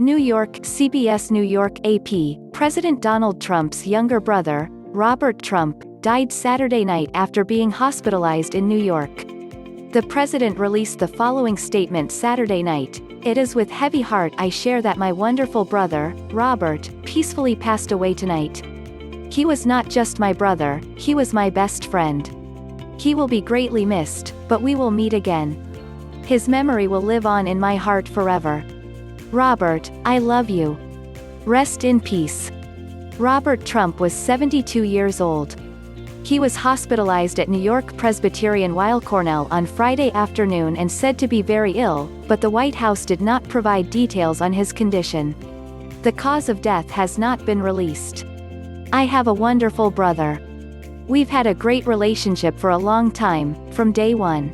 New York, CBS New York AP, President Donald Trump's younger brother, Robert Trump, died Saturday night after being hospitalized in New York. The president released the following statement Saturday night: "It is with heavy heart I share that my wonderful brother, Robert, peacefully passed away tonight. He was not just my brother, he was my best friend. He will be greatly missed, but we will meet again. His memory will live on in my heart forever. Robert, I love you. Rest in peace." Robert Trump was 72 years old. He was hospitalized at NewYork-Presbyterian Weill Cornell on Friday afternoon and said to be very ill, but the White House did not provide details on his condition. The cause of death has not been released. "I have a wonderful brother. We've had a great relationship for a long time, from day one.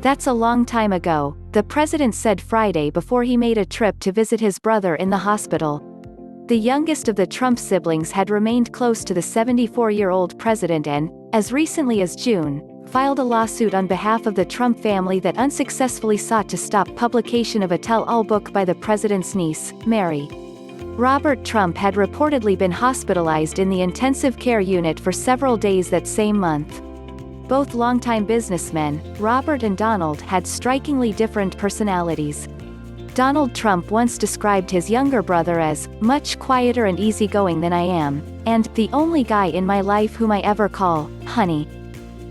That's a long time ago," the president said Friday before he made a trip to visit his brother in the hospital. The youngest of the Trump siblings had remained close to the 74-year-old president and, as recently as June, filed a lawsuit on behalf of the Trump family that unsuccessfully sought to stop publication of a tell-all book by the president's niece, Mary. Robert Trump had reportedly been hospitalized in the intensive care unit for several days that same month. Both longtime businessmen, Robert and Donald, had strikingly different personalities. Donald Trump once described his younger brother as much quieter and easygoing than I am, and the only guy in my life whom I ever call honey.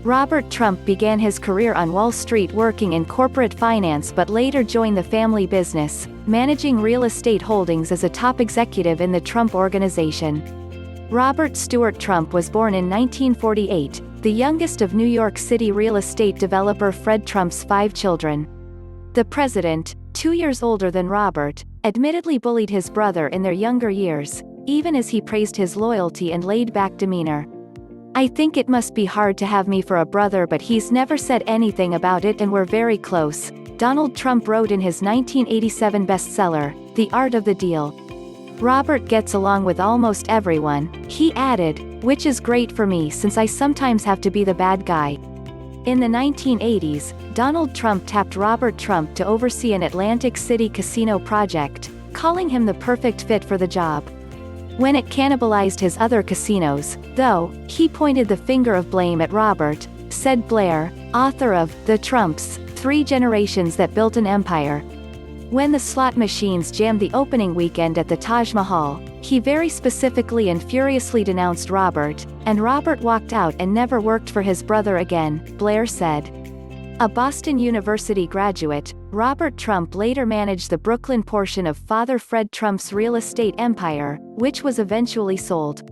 Robert Trump began his career on Wall Street working in corporate finance but later joined the family business, managing real estate holdings as a top executive in the Trump Organization. Robert Stewart Trump was born in 1948, the youngest of New York City real estate developer Fred Trump's 5 children. The president, 2 years older than Robert, admittedly bullied his brother in their younger years, even as he praised his loyalty and laid-back demeanor. "I think it must be hard to have me for a brother, but he's never said anything about it and we're very close," Donald Trump wrote in his 1987 bestseller, The Art of the Deal. "Robert gets along with almost everyone," he added, "which is great for me since I sometimes have to be the bad guy." In the 1980s, Donald Trump tapped Robert Trump to oversee an Atlantic City casino project, calling him the perfect fit for the job. When it cannibalized his other casinos, though, he pointed the finger of blame at Robert, said Blair, author of The Trumps, 3 Generations That Built an Empire. When the slot machines jammed the opening weekend at the Taj Mahal, he very specifically and furiously denounced Robert, and Robert walked out and never worked for his brother again, Blair said. A Boston University graduate, Robert Trump later managed the Brooklyn portion of Father Fred Trump's real estate empire, which was eventually sold.